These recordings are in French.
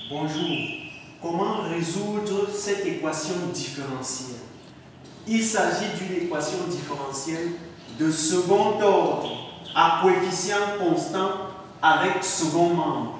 Bonjour. Comment résoudre cette équation différentielle? Il s'agit d'une équation différentielle de second ordre à coefficient constant avec second membre.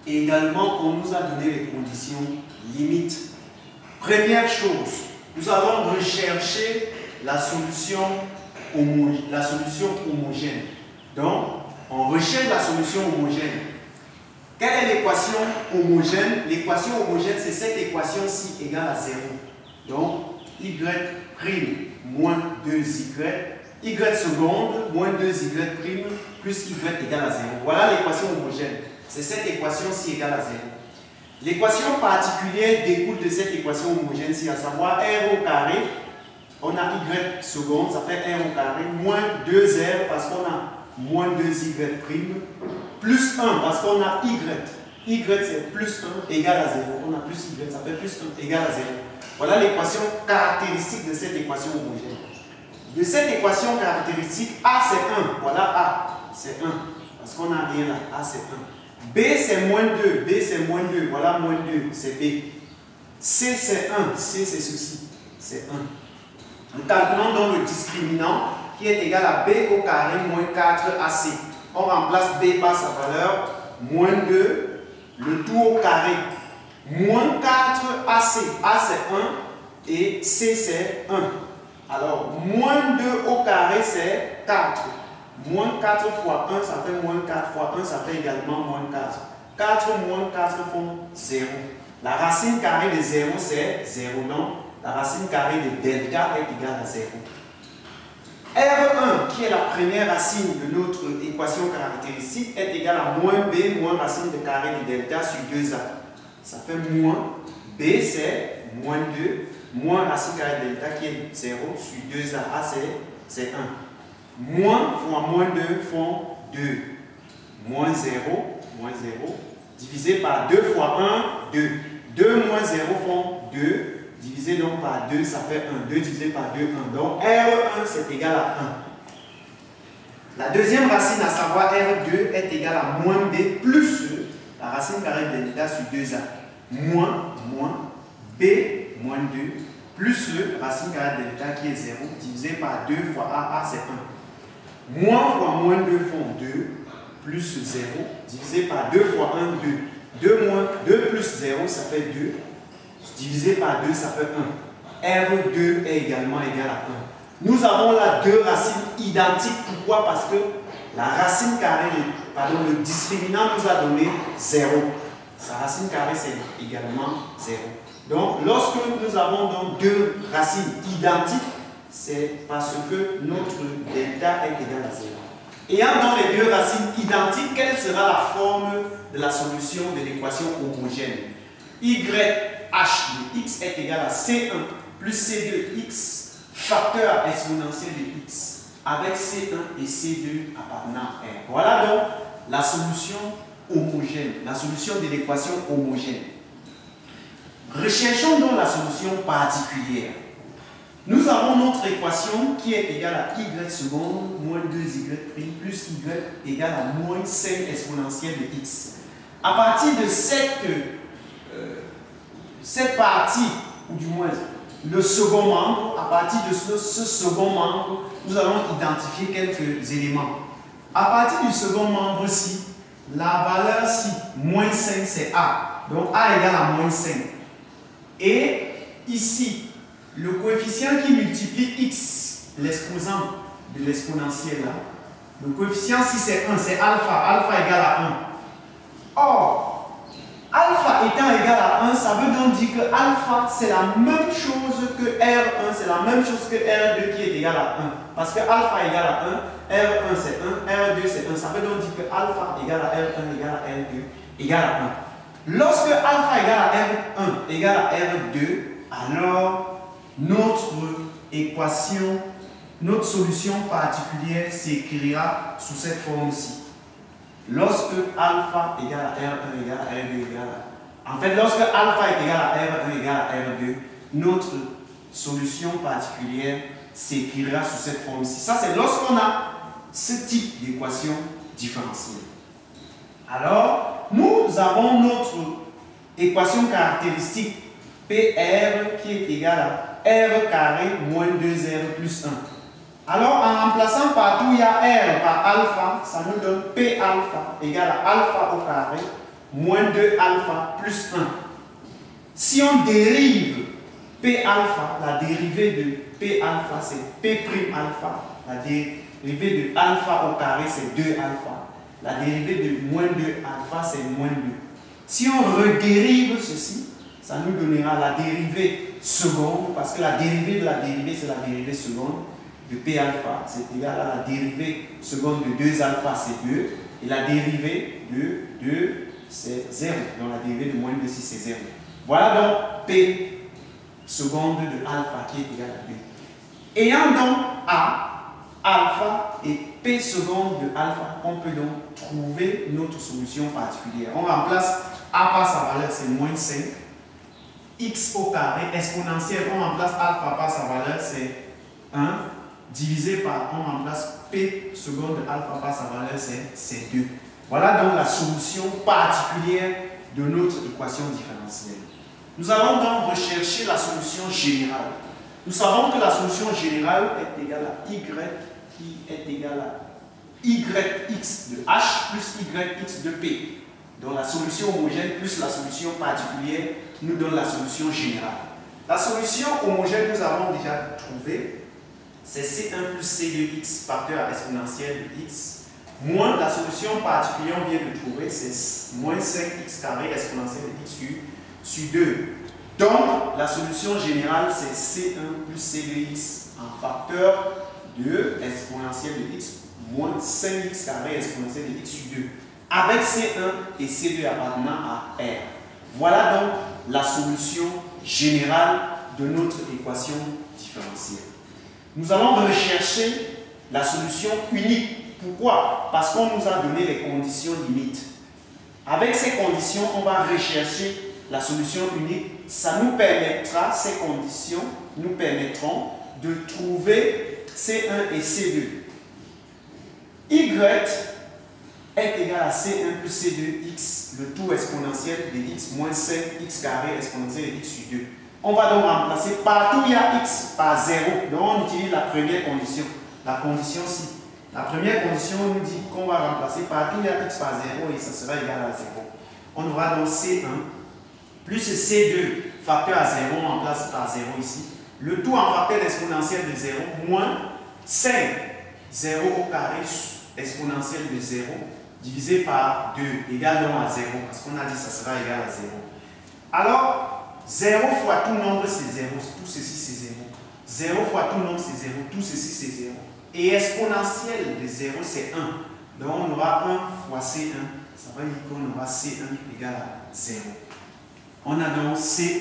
Et également, on nous a donné les conditions limites. Première chose, nous allons rechercher la solution homogène. Donc, on recherche la solution homogène. Quelle est l'équation homogène? L'équation homogène, c'est cette équation-ci égale à 0. Donc, y' moins 2y, y seconde moins 2y' plus y égale à 0. Voilà l'équation homogène. C'est cette équation-ci égale à 0. L'équation particulière découle de cette équation homogène-ci, à savoir r au carré. On a y seconde, ça fait r au carré, moins 2r parce qu'on a moins 2y' plus 1 parce qu'on a y. Y c'est plus 1 égale à 0. On a plus y, ça fait plus 1 égale à 0. Voilà l'équation caractéristique de cette équation homogène. De cette équation caractéristique, A c'est 1. Voilà A, c'est 1. Parce qu'on n'a rien là. A c'est 1. B c'est moins 2. B c'est moins 2. Voilà moins 2, c'est B. C c'est 1. C c'est ceci. C'est 1. Nous calculons donc le discriminant qui est égal à B au carré moins 4AC. On remplace B par sa valeur moins 2, le tout au carré, moins 4AC. A c'est 1 et C c'est 1. Alors, moins 2 au carré c'est 4. Moins 4 fois 1, ça fait moins 4 fois 1, ça fait également moins 4. 4 moins 4 font 0. La racine carrée de 0 c'est 0, non? La racine carrée de delta est égale à 0. R1, qui est la première racine de notre équation caractéristique, est égale à moins B moins racine de carré de delta sur 2A. Ça fait moins B, c'est moins 2, moins racine carré de delta qui est 0 sur 2A. A, c'est 1. Moins fois moins 2 font 2. Moins 0, divisé par 2 fois 1, 2. 2 moins 0 font 2. Divisé donc par 2, ça fait 1. 2 divisé par 2, 1. Donc R1 c'est égal à 1. La deuxième racine, à savoir R2, est égale à moins B plus la racine carrée de delta sur 2A. Moins B moins 2 plus racine carrée de delta qui est 0 divisé par 2 fois A. A c'est 1. Moins fois moins 2 font 2 plus 0 divisé par 2 fois 1, 2. 2 plus 0, ça fait 2. Divisé par 2, ça fait 1. R2 est également égal à 1. Nous avons là deux racines identiques. Pourquoi? Parce que la racine carrée, le discriminant nous a donné 0. Sa racine carrée, c'est également 0. Donc, lorsque nous avons donc deux racines identiques, c'est parce que notre delta est égal à 0. Ayant donc les deux racines identiques, quelle sera la forme de la solution de l'équation homogène? YH de x est égal à C1 plus C2x facteur exponentiel de x avec C1 et C2 appartenant à R. Voilà donc la solution homogène, la solution de l'équation homogène. Recherchons donc la solution particulière. Nous avons notre équation qui est égale à y seconde moins 2y' plus y égale à moins 5 exponentielle de x. À partir de cette partie, ou du moins le second membre, à partir de ce second membre, nous allons identifier quelques éléments. À partir du second membre-ci, la valeur-ci, moins 5, c'est A. Donc A égale à moins 5. Et ici, le coefficient qui multiplie x, l'exposant de l'exponentiel là, le coefficient si c'est 1, c'est alpha. Alpha égale à 1. Or, alpha étant égal à 1, ça veut donc dire que alpha c'est la même chose que R1, c'est la même chose que R2 qui est égal à 1. Parce que alpha égale à 1, R1 c'est 1, R2 c'est 1. Ça veut donc dire que alpha égale à R1 égale à R2 égale à 1. Lorsque alpha égale à R1 égale à R2, alors notre équation, notre solution particulière s'écrira sous cette forme-ci. Lorsque alpha égale à R1 égale à R2 égale à... En fait, lorsque alpha est égal à R1 égale à R2, notre solution particulière s'écrira sous cette forme-ci. Ça, c'est lorsqu'on a ce type d'équation différentielle. Alors, nous avons notre équation caractéristique PR qui est égal à R carré moins 2R plus 1. Alors, en remplaçant partout, il y a R par alpha, ça nous donne P alpha égale à alpha au carré moins 2 alpha plus 1. Si on dérive P alpha, la dérivée de P alpha, c'est P prime alpha. La dérivée de alpha au carré, c'est 2 alpha. La dérivée de moins 2 alpha, c'est moins 2. Si on redérive ceci, ça nous donnera la dérivée seconde, parce que la dérivée de la dérivée, c'est la dérivée seconde de P alpha. C'est égal à la dérivée seconde de 2 alpha, c'est 2. Et la dérivée de 2, c'est 0. Donc la dérivée de moins 2, c'est 0. Voilà donc P seconde de alpha qui est égal à 2. Ayant donc A, alpha et P seconde de alpha, on peut donc trouver notre solution particulière. On remplace A par sa valeur, c'est moins 5. X au carré exponentielle, on remplace alpha par sa valeur, c'est 1. Divisé par, on remplace P seconde de alpha par sa valeur, c'est 2. Voilà donc la solution particulière de notre équation différentielle. Nous allons donc rechercher la solution générale. Nous savons que la solution générale est égale à Y qui est égale à YX de H plus YX de P. Donc la solution homogène plus la solution particulière nous donne la solution générale. La solution homogène, nous avons déjà trouvé, c'est C1 plus C2X facteur exponentielle de X, moins la solution particulière, on vient de trouver, c'est moins 5X carré exponentielle de X sur 2. Donc, la solution générale, c'est C1 plus C2X en facteur de exponentielle de X moins 5X carré exponentielle de X sur 2. Avec C1 et C2 appartenant à R. Voilà donc la solution générale de notre équation différentielle. Nous allons rechercher la solution unique. Pourquoi? Parce qu'on nous a donné les conditions limites. Avec ces conditions, on va rechercher la solution unique. Ça nous permettra, ces conditions nous permettront de trouver C1 et C2. Y est égal à C1 plus C2x, le tout exponentiel de x moins 5x carré exponentiel de x sur 2. On va donc remplacer partout il y a x par 0. Donc on utilise la première condition, la condition ci. La première condition nous dit qu'on va remplacer partout il y a x par 0 et ça sera égal à 0. On aura donc C1 plus C2 facteur à 0, on remplace par 0 ici. Le tout en facteur exponentiel de 0 moins 5, 0 au carré exponentiel de 0 divisé par 2 égale donc à 0 parce qu'on a dit que ça sera égal à 0. Alors, 0 fois tout nombre c'est 0, tout ceci c'est 0. 0 fois tout nombre c'est 0, tout ceci c'est 0. Et exponentiel de 0 c'est 1. Donc on aura 1 fois C1, ça veut dire qu'on aura C1 égal à 0. On a donc C1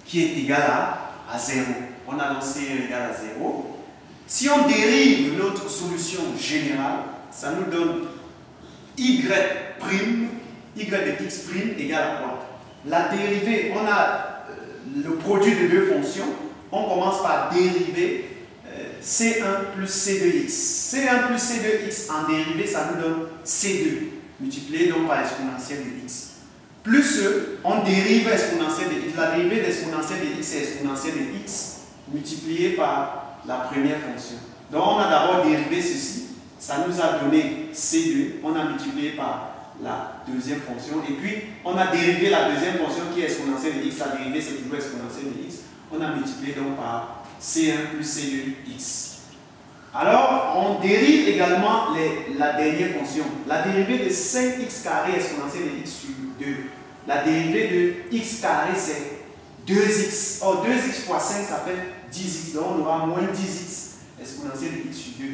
qui est égal à 0. On a donc C1 égal à 0. Si on dérive notre solution générale, ça nous donne y' y de x' égale à quoi? La dérivée, on a le produit de deux fonctions. On commence par dériver C1 plus C2x. C1 plus C2x en dérivée, ça nous donne C2, multiplié donc par exponentielle de x. Plus on dérive exponentielle de x. La dérivée d'exponentielle de x est exponentielle de x multiplié par la première fonction. Donc on a d'abord dérivé ceci. Ça nous a donné C2, on a multiplié par la deuxième fonction, et puis on a dérivé la deuxième fonction qui est exponentielle de x, la dérivée c'est toujours exponentielle de x, on a multiplié donc par C1 plus C2x. Alors, on dérive également la dernière fonction, la dérivée de 5x carré exponentielle de x sur 2. La dérivée de x carré c'est 2x, or 2x fois 5 ça fait 10x, donc on aura moins 10x exponentielle de x sur 2.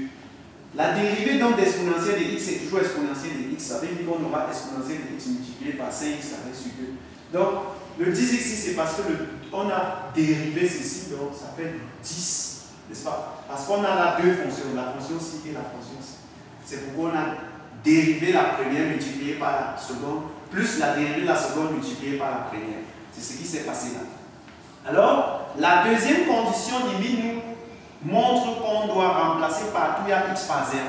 La dérivée donc d'exponentielle de x c'est toujours exponentielle de x, ça veut dire qu'on aura exponentielle de x multiplié par 5x carré sur 2. Donc le 10x ici c'est parce qu'on a dérivé ceci, donc ça fait 10, n'est-ce pas? Parce qu'on a là deux fonctions, la fonction ci et la fonction ci. C'est pourquoi on a dérivé la première multipliée par la seconde, plus la dérivée de la seconde multipliée par la première. C'est ce qui s'est passé là. Alors, la deuxième condition limite nous montre qu'on doit remplacer partout il y a x par 0,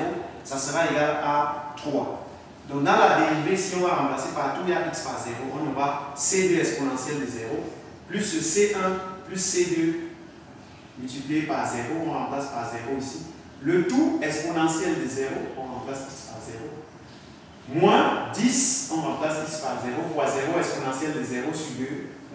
ça sera égal à 3. Donc dans la dérivée, si on va remplacer partout, il y a x par 0, on aura C2 exponentielle de 0 plus C1 plus C2 multiplié par 0, on remplace par 0 ici. Le tout exponentiel de 0, on remplace x par 0. Moins 10, on remplace x par 0 fois 0 exponentielle de 0 sur 2.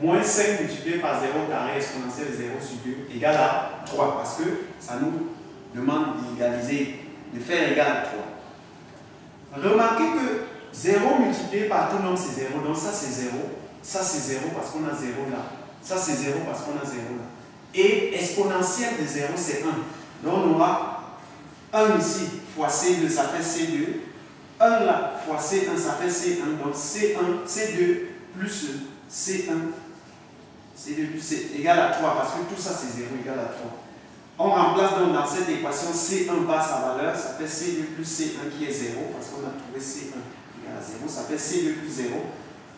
Moins 5 multiplié par 0 carré exponentielle de 0 sur 2 égale à 3. Parce que ça nous demande d'égaliser, de faire égal à 3. Remarquez que 0 multiplié par tout nombre c'est 0. Donc ça c'est 0. Ça c'est 0 parce qu'on a 0 là. Ça c'est 0 parce qu'on a 0 là. Et exponentielle de 0 c'est 1. Donc on aura 1 ici fois C2, ça fait C2. 1 là fois C1, ça fait C1. Donc C1, C2 plus C1. C2 plus C égale à 3 parce que tout ça c'est 0 égale à 3. On remplace donc dans cette équation C1 par sa valeur, ça fait C2 plus C1 qui est 0 parce qu'on a trouvé C1 égale à 0. Ça fait C2 plus 0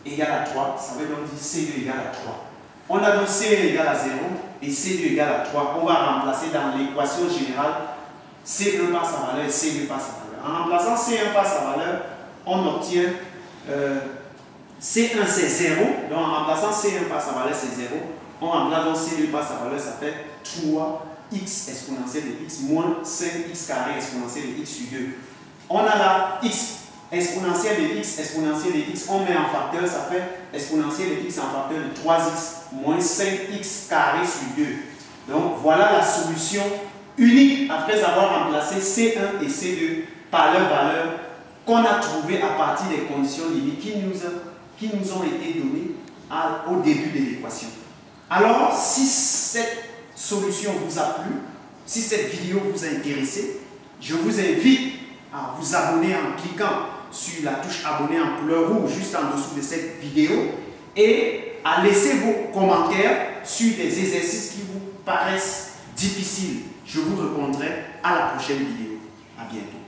égale à 3. Ça veut donc dire C2 égale à 3. On a donc C1 égale à 0 et C2 égale à 3. On va remplacer dans l'équation générale C1 par sa valeur et C2 par sa valeur. En remplaçant C1 par sa valeur, on obtient C1 c'est 0. Donc en remplaçant C1 par sa valeur c'est 0. On remplace donc C2 par sa valeur, ça fait 3x exponentielle de x moins 5x carré exponentielle de x sur 2. On a là x exponentielle de x, exponentielle de x, on met en facteur, ça fait exponentielle de x en facteur de 3x moins 5x carré sur 2. Donc voilà la solution unique après avoir remplacé C1 et C2 par leur valeur qu'on a trouvée à partir des conditions limites qui nous ont été données au début de l'équation. Alors, si cette solution vous a plu, si cette vidéo vous a intéressé, je vous invite à vous abonner en cliquant sur la touche abonner en couleur rouge juste en dessous de cette vidéo et à laisser vos commentaires sur des exercices qui vous paraissent difficiles. Je vous répondrai à la prochaine vidéo. À bientôt.